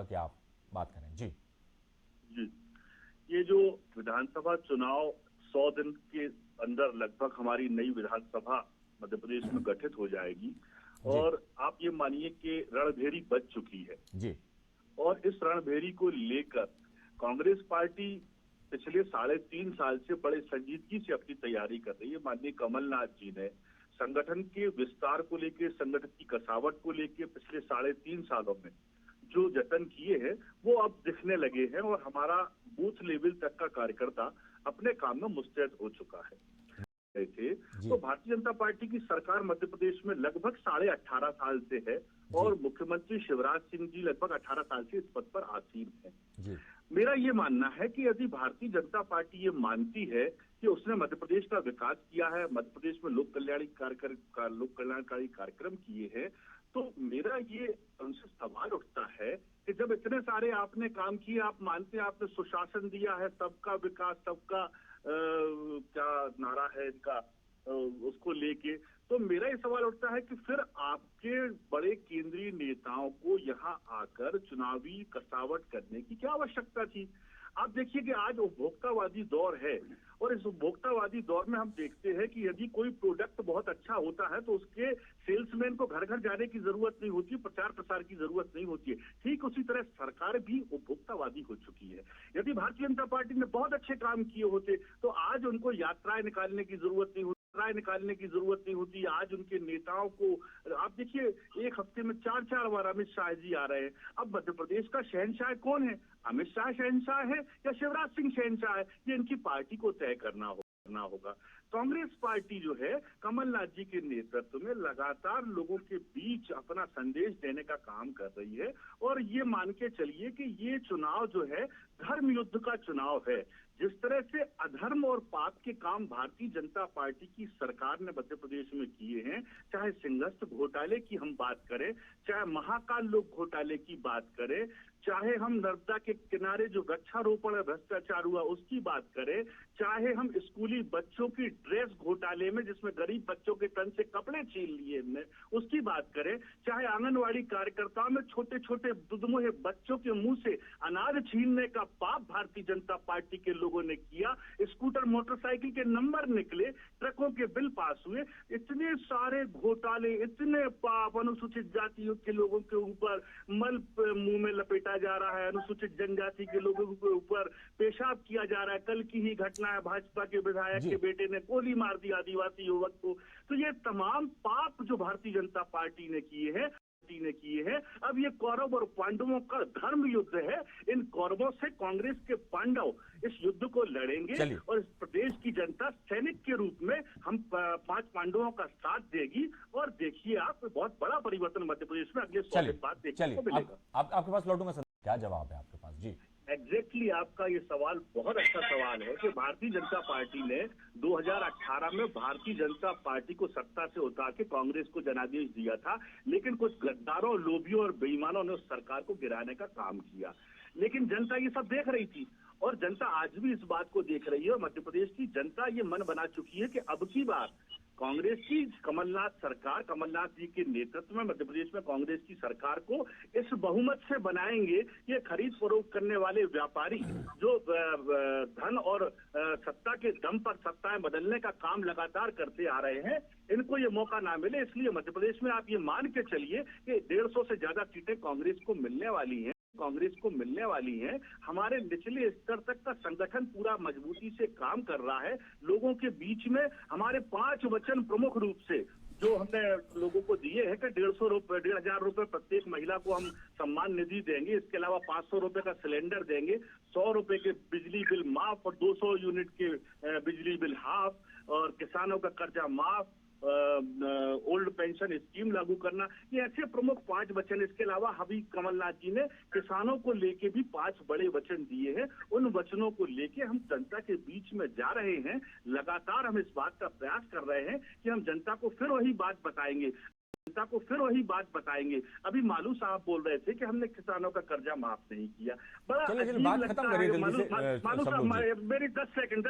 कि आप बात करें। जी जी, ये जो विधानसभा चुनाव 100 दिन के अंदर लगभग हमारी नई विधानसभा मध्य प्रदेश में गठित हो जाएगी और आप ये मानिए कि रणभेरी बज चुकी है जी। और इस रणभेरी को लेकर कांग्रेस पार्टी पिछले 3.5 साल से बड़े संजीदगी से अपनी तैयारी कर रही है। माननीय कमलनाथ जी ने संगठन के विस्तार को लेकर, संगठन की कसावट को लेकर पिछले 3.5 सालों में जो जतन किए हैं वो अब दिखने लगे हैं और हमारा बूथ लेवल तक का कार्यकर्ता अपने काम में मुस्तैद हो चुका है। थे तो भारतीय जनता पार्टी की सरकार मध्य प्रदेश में लगभग 18.5 साल से है और मुख्यमंत्री शिवराज सिंह जी लगभग 18 साल से इस पद पर आसीन है। मेरा ये मानना है कि यदि भारतीय जनता पार्टी ये मानती है कि उसने मध्य प्रदेश का विकास किया है, मध्य प्रदेश में लोक कल्याणकारी कार्यक्रम किए हैं, तो मेरा ये उनसे सवाल उठता है कि जब इतने सारे आपने काम किए, आप मानते हैं आपने सुशासन दिया है, सबका विकास, सबका क्या नारा है इनका, उसको लेके, तो मेरा ये सवाल उठता है कि फिर आपके बड़े केंद्रीय नेताओं को यहाँ आकर चुनावी कसावट करने की क्या आवश्यकता थी। आप देखिए कि आज उपभोक्तावादी दौर है और इस उपभोक्तावादी दौर में हम देखते हैं कि यदि कोई प्रोडक्ट बहुत अच्छा होता है तो उसके सेल्समैन को घर घर जाने की जरूरत नहीं होती, प्रचार प्रसार की जरूरत नहीं होती है। ठीक उसी तरह सरकार भी उपभोक्तावादी हो चुकी है। यदि भारतीय जनता पार्टी ने बहुत अच्छे काम किए होते तो आज उनको यात्राएं निकालने की जरूरत नहीं होती, आज उनके नेताओं को आप देखिए एक हफ्ते में 4 बार अमित शाह जी आ रहे हैं। अब मध्य प्रदेश का शहंशाह कौन है, अमित शाह शहंशाह है या शिवराज सिंह शहंशाह है, ये इनकी पार्टी को तय करना होगा। कांग्रेस पार्टी जो है कमलनाथ जी के नेतृत्व में लगातार लोगों के बीच अपना संदेश देने का काम कर रही है और ये मान के चलिए कि ये चुनाव जो है धर्म युद्ध का चुनाव है। जिस तरह से अधर्म और पाप के काम भारतीय जनता पार्टी की सरकार ने मध्य प्रदेश में किए हैं, चाहे सिंहस्थ घोटाले की हम बात करें, चाहे महाकाल लोक घोटाले की बात करें, चाहे हम नर्मदा के किनारे जो वृक्षारोपण भ्रष्टाचार हुआ उसकी बात करें, चाहे हम स्कूली बच्चों की ड्रेस घोटाले में जिसमें गरीब बच्चों के तन से कपड़े छीन लिए हमने उसकी बात करें, चाहे आंगनवाड़ी कार्यकर्ताओं में छोटे छोटे दुधमुहे बच्चों के मुंह से अनाज छीनने का पाप भारतीय जनता पार्टी के लोगों ने किया, स्कूटर मोटरसाइकिल के नंबर निकले, ट्रकों के बिल पास हुए, इतने सारे घोटाले, इतने पाप अनुसूचित जातियों के लोगों के ऊपर मल मुंह में लपेटा जा रहा है, अनुसूचित जनजाति के लोगों के ऊपर पेशाब किया जा रहा है। कल की ही घटना है, भाजपा के विधायक के बेटे ने गोली मार दी आदिवासी युवक को। तो ये तमाम पाप जो भारतीय जनता पार्टी ने किए हैं, अब ये कौरव और पांडवों का धर्म युद्ध है। इन कौरवों से कांग्रेस के पांडव इस युद्ध को लड़ेंगे और इस प्रदेश की जनता सैनिक के रूप में हम 5 पांडवों का साथ देगी और देखिए आप बहुत बड़ा परिवर्तन मध्य प्रदेश में अगले 100 दिन बाद देखने को मिलेगा। आपके पास लौटूंगा सर, क्या जवाब है आपके पास? जी एग्जैक्टली आपका ये सवाल बहुत अच्छा सवाल है कि भारतीय जनता पार्टी ने 2018 में भारतीय जनता पार्टी को सत्ता से उतार के कांग्रेस को जनादेश दिया था, लेकिन कुछ गद्दारों, लोभियों और बेईमानों ने उस सरकार को गिराने का काम किया। लेकिन जनता ये सब देख रही थी और जनता आज भी इस बात को देख रही है और मध्य प्रदेश की जनता ये मन बना चुकी है कि अब की बार कांग्रेस की कमलनाथ सरकार, कमलनाथ जी के नेतृत्व में मध्य प्रदेश में कांग्रेस की सरकार को इस बहुमत से बनाएंगे। ये खरीद फरोख्त करने वाले व्यापारी जो धन और सत्ता के दम पर सत्ताएं बदलने का काम लगातार करते आ रहे हैं, इनको ये मौका ना मिले। इसलिए मध्य प्रदेश में आप ये मान के चलिए कि 150 से ज्यादा सीटें कांग्रेस को मिलने वाली हैं। हमारे निचले स्तर तक का संगठन पूरा मजबूती से काम कर रहा है। लोगों के बीच में हमारे 5 वचन प्रमुख रूप से जो हमने लोगों को दिए हैं कि 1,500 रुपए प्रत्येक महिला को हम सम्मान निधि देंगे, इसके अलावा 500 रुपए का सिलेंडर देंगे, 100 रुपए के बिजली बिल माफ और 200 यूनिट के बिजली बिल हाफ, और किसानों का कर्जा माफ, ओल्ड पेंशन स्कीम लागू करना, ये ऐसे प्रमुख 5 वचन। इसके अलावा अभी कमलनाथ जी ने किसानों को लेके भी 5 बड़े वचन दिए हैं। उन वचनों को लेके हम जनता के बीच में जा रहे हैं। लगातार हम इस बात का प्रयास कर रहे हैं कि हम जनता को फिर वही बात बताएंगे। जनता को फिर वही बात बताएंगे। अभी मालू साहब बोल रहे थे कि हमने किसानों का कर्जा माफ नहीं किया। बड़ा चलिए अजीब बात लगता खत्म है। करिए जल्दी मालू से, साहब शंभू जी। मेरी 10 सेकंड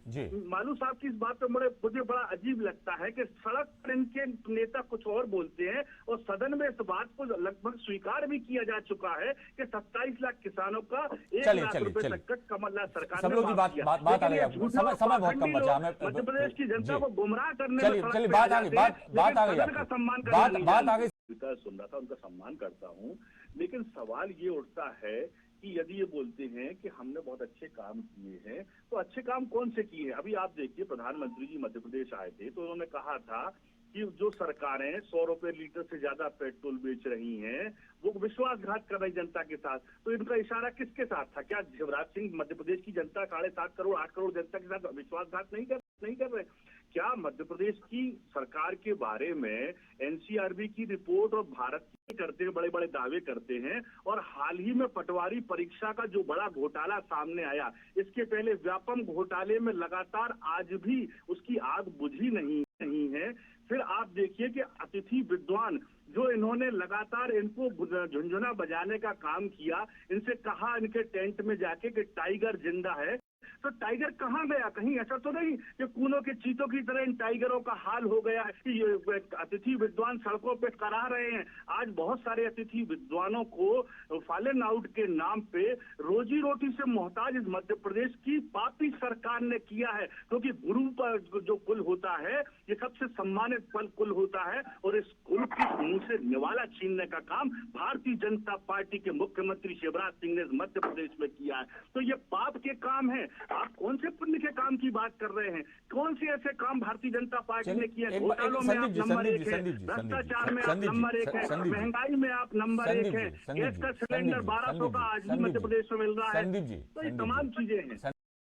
जी। मालू साहब की इस बात पे मुझे बड़ा अजीब लगता है कि सड़क पर इनके नेता कुछ और बोलते हैं और सदन में इस बात को लगभग स्वीकार भी किया जा चुका है कि 27 लाख किसानों का 1 लाख रुपए तक का कमलनाथ सरकार ने शंभू जी माफ किया। बात आ गई, लेकिन ये झूठे और समय बहुत कम पाखंडी बचा, लोग हमें मध्य प्रदेश की जनता जी। को गुमराह करने चलिए में चलिए सड़क बात पे आ गई, जाते हैं, बात आ लेकिन गई सदन का आपको, सम्मान बात आ गई। विकास सुन रहा था, उनका सम्मान करता हूं, लेकिन सवाल ये उठता है कि यदि ये बोलते हैं कि हमने बहुत अच्छे काम किए हैं, तो अच्छे काम कौन से किए हैं? अभी आप देखिए, प्रधानमंत्री जी मध्य प्रदेश आए थे तो उन्होंने कहा था कि जो सरकारें 100 रुपए लीटर से ज्यादा पेट्रोल बेच रही हैं वो विश्वासघात कर रही जनता के साथ। तो इनका इशारा किसके साथ था? क्या शिवराज सिंह मध्य प्रदेश की जनता 7.5 करोड़ 8 करोड़ जनता के साथ विश्वासघात नहीं कर रहे? क्या मध्य प्रदेश की सरकार के बारे में एनसीआरबी की रिपोर्ट और भारत की करते हैं, बड़े बड़े दावे करते हैं, और हाल ही में पटवारी परीक्षा का जो बड़ा घोटाला सामने आया, इसके पहले व्यापम घोटाले में लगातार आज भी उसकी आग बुझी नहीं है। फिर आप देखिए कि अतिथि विद्वान जो इन्होंने लगातार इनको झुनझुना बजाने का काम किया, इनसे कहा इनके टेंट में जाके कि टाइगर जिंदा है, तो टाइगर कहाँ गया? कहीं ऐसा तो नहीं कि कूनों के चीतों की तरह इन टाइगरों का हाल हो गया है कि ये अतिथि विद्वान सड़कों पे करा रहे हैं। आज बहुत सारे अतिथि विद्वानों को फॉलन आउट के नाम पे रोजी रोटी से मोहताज इस मध्य प्रदेश की पापी सरकार ने किया है, क्योंकि गुरु पर जो कुल होता है ये सबसे सम्मानित कुल होता है, और इस कुल की मुंह से निवाला छीनने का काम भारतीय जनता पार्टी के मुख्यमंत्री शिवराज सिंह ने मध्य प्रदेश में किया है। तो ये पाप के काम है। आप कौन से पुण्य के काम की बात कर रहे हैं? कौन से ऐसे काम भारतीय जनता पार्टी ने किए? घोटालों में आप नंबर 1 है, भ्रष्टाचार में आप नंबर 1 है, महंगाई में आप नंबर 1 है, गैस का सिलेंडर 1200 का आज भी मध्य प्रदेश में मिल रहा है। तो ये तमाम चीजें हैं।